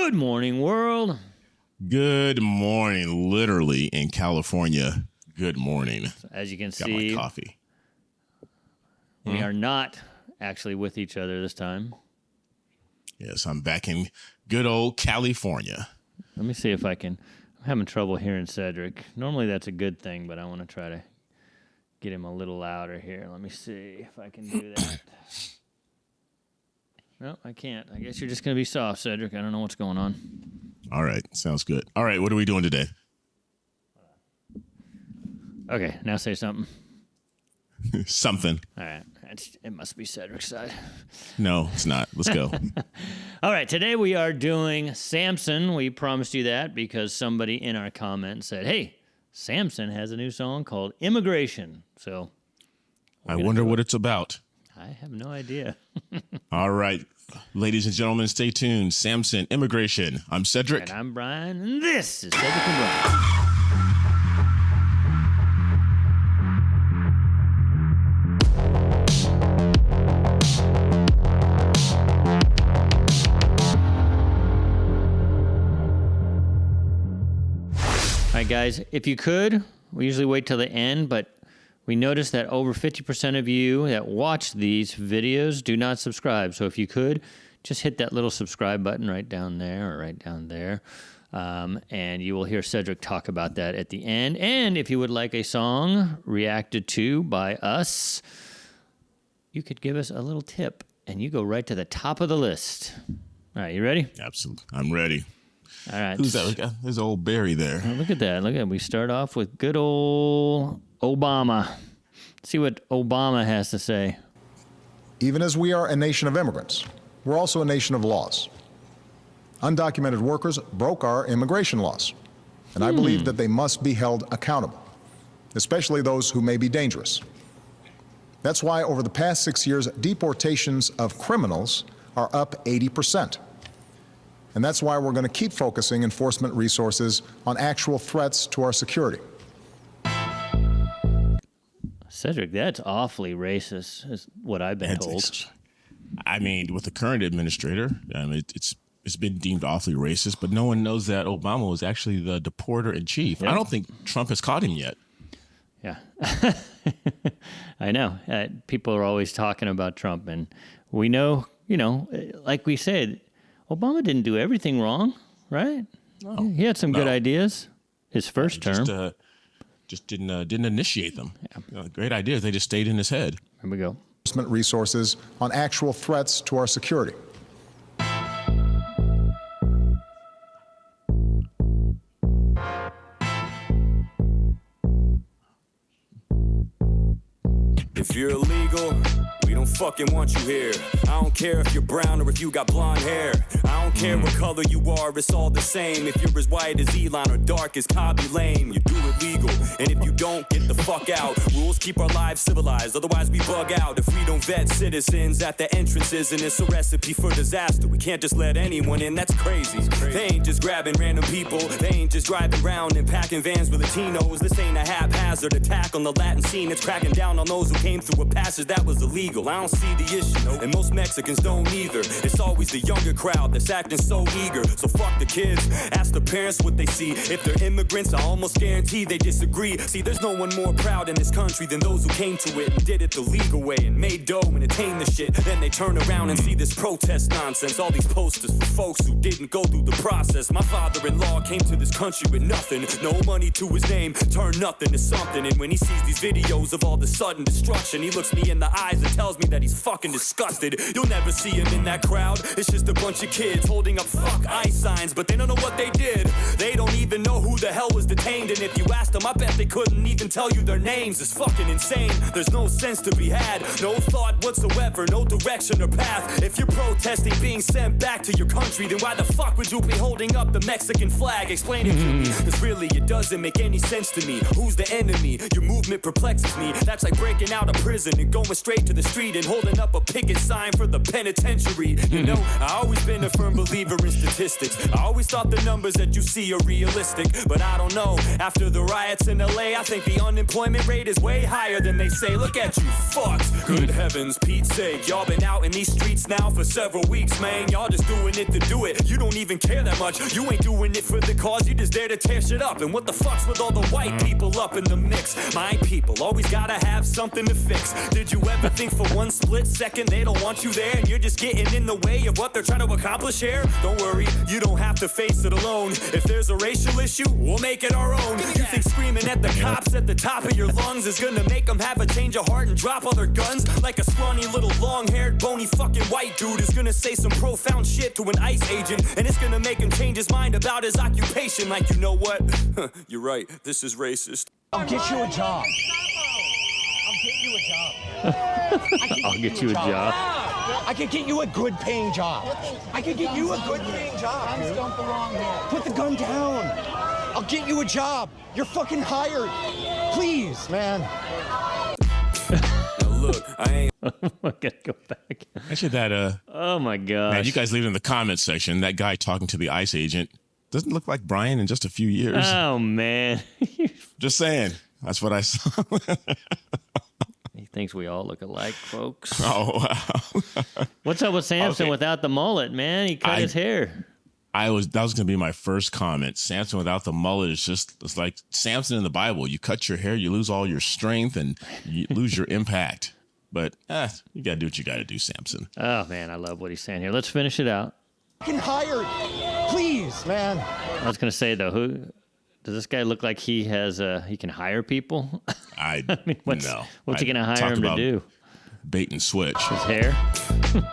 Good morning, world. Good morning. Literally in California. Good morning. As you can Got see, my coffee. We are not actually with each other this time. Yes, I'm back in good old California. Let me see if I can. I'm having trouble hearing Cedric. Normally that's a good thing, but I want to try to get him a little louder here. Let me see if I can do that. No, I can't. I guess you're just going to be soft, Cedric. I don't know what's going on. All right. Sounds good. All right. What are we doing today? Okay, now say something. Something. All right. It must be Cedric's side. No, it's not. Let's go. All right, today we are doing Samson. We promised you that because somebody in our comments said, hey, Samson has a new song called Immigration. So I wonder what it's about. I have no idea. All right. Ladies and gentlemen, stay tuned. Samson, Immigration. I'm Cedric. And I'm Brian, and this is Cedric and Brian. All right, guys, if you could, we usually wait till the end, but we noticed that over 50% of you that watch these videos do not subscribe. So if you could, just hit that little subscribe button right down there or right down there. And you will hear Cedric talk about that at the end. And if you would like a song reacted to by us, you could give us a little tip and you go right to the top of the list. All right, you ready? Absolutely. I'm ready. All right. Who's that? We got there's old Barry there. Oh, look at that. Look at that. We start off with good old Obama. See what Obama has to say. Even as we are a nation of immigrants, we're also a nation of laws. Undocumented workers broke our immigration laws, and I believe that they must be held accountable, especially those who may be dangerous. That's why over the past 6 years, deportations of criminals are up 80%. And that's why we're going to keep focusing enforcement resources on actual threats to our security. Cedric, that's awfully racist, is what I've been told. I mean, with the current administrator, it's been deemed awfully racist, but no one knows that Obama was actually the deporter in chief. Yep. I don't think Trump has caught him yet. Yeah. I know. People are always talking about Trump, and we know, like we said, Obama didn't do everything wrong, right? No. He had some good ideas his first term. Just didn't initiate them. Yeah. Great ideas. They just stayed in his head. Here we go. Enforcement resources on actual threats to our security. If you're illegal, we don't fucking want you here. I don't care if you're brown or if you got blonde hair. I don't care what color you are, it's all the same. If you're as white as Elon or dark as Cobby Lane, you do it legal. And if you don't, get the fuck out. Rules keep our lives civilized, otherwise we bug out. If we don't vet citizens at the entrances, and it's a recipe for disaster. We can't just let anyone in, that's crazy. They ain't just grabbing random people. They ain't just driving around and packing vans with Latinos. This ain't a haphazard attack on the Latin scene. It's cracking down on those who came through a passage that was illegal. I don't see the issue, and most Mexicans don't either. It's always the younger crowd that's acting so eager. So fuck the kids, ask the parents what they see. If they're immigrants, I almost guarantee they disagree. See, there's no one more proud in this country than those who came to it and did it the legal way and made dough and attained the shit. Then they turn around and see this protest nonsense. All these posters for folks who didn't go through the process. My father-in-law came to this country with nothing, no money to his name, turned nothing to something. And when he sees these videos of all the sudden destruction, he looks me in the eyes and tells me that he's fucking disgusted. You'll never see him in that crowd. It's just a bunch of kids holding up fuck ICE signs, but they don't know what they did. They don't even know who the hell was detained, and if you asked them, I bet they couldn't even tell you their names. It's fucking insane. There's no sense to be had, no thought whatsoever, no direction or path. If you're protesting being sent back to your country, then why the fuck would you be holding up the Mexican flag? Explain it to me, cause really it doesn't make any sense to me. Who's the enemy? Your movement perplexes me. That's like breaking out of prison and going straight to the street and holding up a picket sign for the penitentiary. You know, I always been a firm believer believer in statistics. I always thought the numbers that you see are realistic, but I don't know. After the riots in LA, I think the unemployment rate is way higher than they say. Look at you fucks. Good heavens, Pete's sake. Y'all been out in these streets now for several weeks, man. Y'all just doing it to do it. You don't even care that much. You ain't doing it for the cause. You just there to tear shit up. And what the fuck's with all the white people up in the mix? My people always gotta have something to fix. Did you ever think for one split second they don't want you there and you're just getting in the way of what they're trying to accomplish here? Don't worry, you don't have to face it alone. If there's a racial issue, we'll make it our own. You think screaming at the cops at the top of your lungs is gonna make them have a change of heart and drop all their guns? Like a scrawny little long-haired bony fucking white dude is gonna say some profound shit to an ICE agent and it's gonna make him change his mind about his occupation. Like, you know what? You're right, this is racist. I'll get you a job. I'll get you a job. I could get you a good paying job. I could get you a good paying job. Guns don't belong here. Put the gun down. I'll get you a job. You're fucking hired. Please, man. Now look, I ain't. I gotta go back. Actually, that Oh my gosh. man, you guys leave it in the comments section. That guy talking to the ICE agent doesn't look like Brian in just a few years. Oh man. Just saying. That's what I saw. He thinks we all look alike, folks. Oh wow. What's up with Samson Okay. without the mullet, man? He cut his hair. that was going to be my first comment. Samson without the mullet is it's like Samson in the Bible. You cut your hair, you lose all your strength, and you lose your impact. But you got to do what you got to do, Samson. Oh man, I love what he's saying here. Let's finish it out. Fucking hired. Please, man. I was gonna say though, who does this guy look like? He has he can hire people. I mean, what's he gonna hire talked him to about do? Bait and switch. His hair.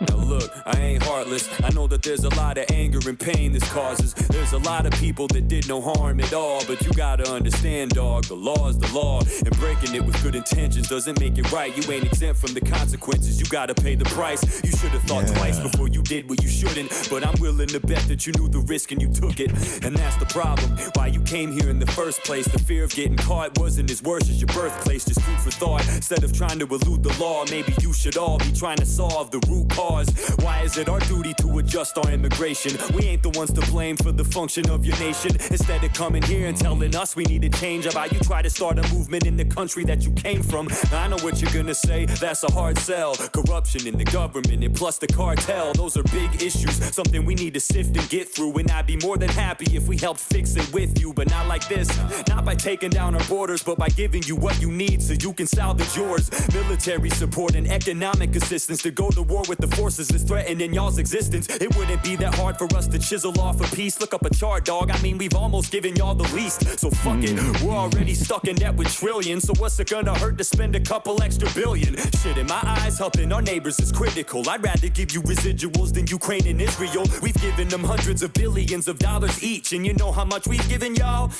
Now look, I ain't heartless. I know that there's a lot of anger and pain this causes. There's a lot of people that did no harm at all. But you gotta understand, dog, the law is the law. And breaking it with good intentions doesn't make it right. You ain't exempt from the consequences. You gotta pay the price. You should have thought twice before you did what you shouldn't. But I'm willing to bet that you knew the risk and you took it. And that's the problem. Why you came here in the first place. The fear of getting caught wasn't as worse as your birthplace. Just food for thought. Instead of trying to elude the law, maybe you should all be trying to solve the root cause. Why is it our duty to adjust our immigration? We ain't the ones to blame for the function of your nation. Instead of coming here and telling us we need to change about you try to start a movement in the country that you came from. I know what you're gonna say, that's a hard sell. Corruption in the government and plus the cartel, those are big issues, something we need to sift and get through. And I'd be more than happy if we helped fix it with you, but not like this. Not by taking down our borders, but by giving you what you need so you can salvage yours. Military support and economic assistance to go to war with the forces that's threatening y'all's existence. It wouldn't be that hard for us to chisel off a piece. Look up a chart, dog. I mean, we've almost given y'all the least. So fuck it, we're already stuck in debt with trillions. So what's it gonna hurt to spend a couple extra billion? Shit, in my eyes, helping our neighbors is critical. I'd rather give you residuals than Ukraine and Israel. We've given them hundreds of billions of dollars each. And you know how much we've given y'all?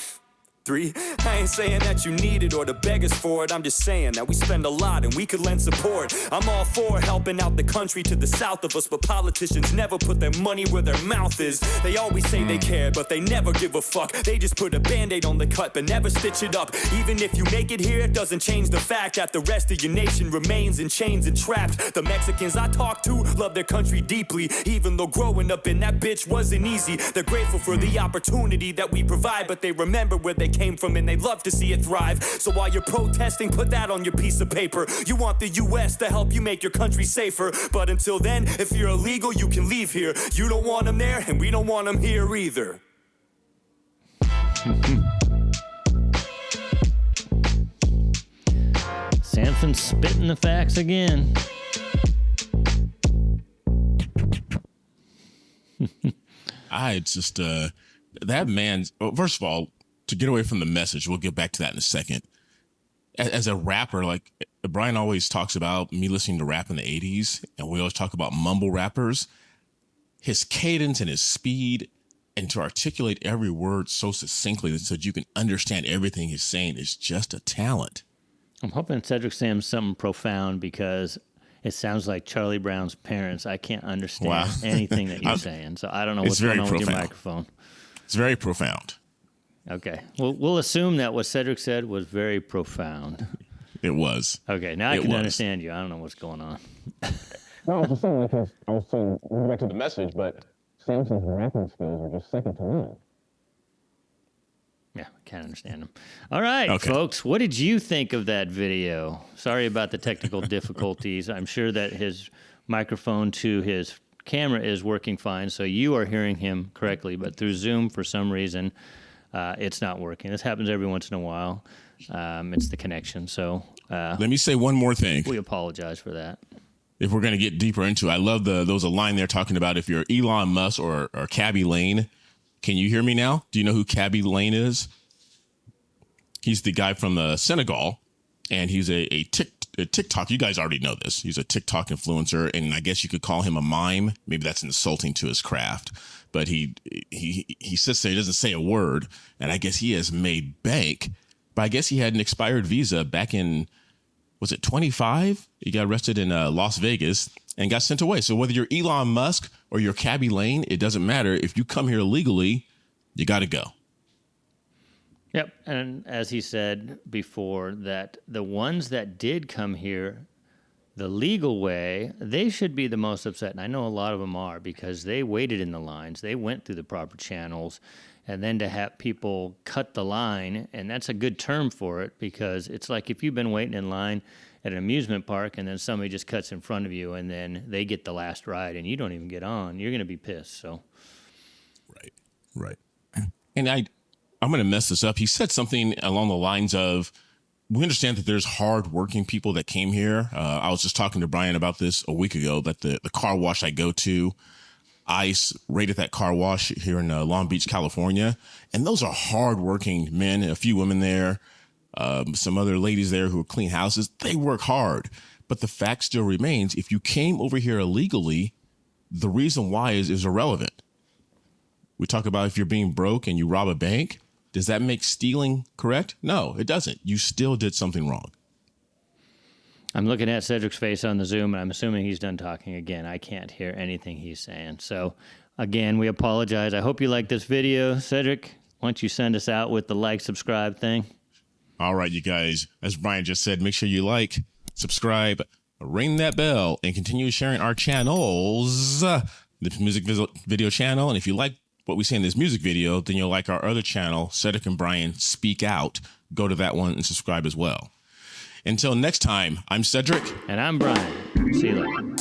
3. I ain't saying that you need it or to beg us for it. I'm just saying that we spend a lot and we could lend support. I'm all for helping out the country to the south of us, but politicians never put their money where their mouth is. They always say they care, but they never give a fuck. They just put a band-aid on the cut, but never stitch it up. Even if you make it here, it doesn't change the fact that the rest of your nation remains in chains and trapped. The Mexicans I talk to love their country deeply, even though growing up in that bitch wasn't easy. They're grateful for the opportunity that we provide, but they remember where they came from and they'd love to see it thrive. So while you're protesting, put that on your piece of paper. You want the US to help you make your country safer, but until then, if you're illegal, you can leave here. You don't want them there, and we don't want them here either. Samson spitting the facts again. It's just that man. First of all, to get away from the message, we'll get back to that in a second. As a rapper, like Brian always talks about me listening to rap in the 80s, and we always talk about mumble rappers. His cadence and his speed, and to articulate every word so succinctly so that you can understand everything he's saying is just a talent. I'm hoping Cedric Sam's something profound because it sounds like Charlie Brown's parents. I can't understand anything that you're saying, so I don't know what's going on with your microphone. It's very profound. Okay. Well, we'll assume that what Cedric said was very profound. It was. Okay. Now I can understand you. I don't know what's going on. No, I was saying, moving back to the message, but Samson's rapping skills are just second to none. Yeah, can't understand him. All right, Okay. folks, what did you think of that video? Sorry about the technical difficulties. I'm sure that his microphone to his camera is working fine, so you are hearing him correctly, but through Zoom, for some reason, it's not working. This happens every once in a while. It's the connection, so Let me say one more thing. we apologize for that. If we're going to get deeper into it, I love there was a line there talking about if you're Elon Musk or Cabby Lane. Can you hear me now? Do you know who Cabby Lane is? He's the guy from Senegal, and he's a TikTok. You guys already know this. He's a TikTok influencer, and I guess you could call him a mime. Maybe that's insulting to his craft, but he sits there. He doesn't say a word, and I guess he has made bank. But I guess he had an expired visa back in, was it 25? He got arrested in Las Vegas and got sent away. So whether you're Elon Musk or you're Cabby Lane, it doesn't matter. If you come here illegally, you got to go. Yep, and as he said before, that the ones that did come here the legal way, they should be the most upset. And I know a lot of them are, because they waited in the lines. They went through the proper channels. And then to have people cut the line, and that's a good term for it, because it's like if you've been waiting in line at an amusement park and then somebody just cuts in front of you and then they get the last ride and you don't even get on, you're going to be pissed. So, Right. And I'm going to mess this up. He said something along the lines of, we understand that there's hardworking people that came here. I was just talking to Brian about this a week ago, that the car wash I go to, ICE rated that car wash here in Long Beach, California. And those are hardworking men, a few women there, some other ladies there who clean houses. They work hard. But the fact still remains, if you came over here illegally, the reason why is irrelevant. We talk about if you're being broke and you rob a bank. Does that make stealing correct? No, it doesn't. You still did something wrong. I'm looking at Cedric's face on the Zoom, and I'm assuming he's done talking again. I can't hear anything he's saying. So, again, we apologize. I hope you like this video. Cedric, why don't you send us out with the like, subscribe thing? All right, you guys. As Brian just said, make sure you like, subscribe, ring that bell, and continue sharing our channels, the music video channel. And if you like what we say in this music video, then you'll like our other channel, Cedric and Brian Speak Out. Go to that one and subscribe as well. Until next time, I'm Cedric. And I'm Brian. See you later.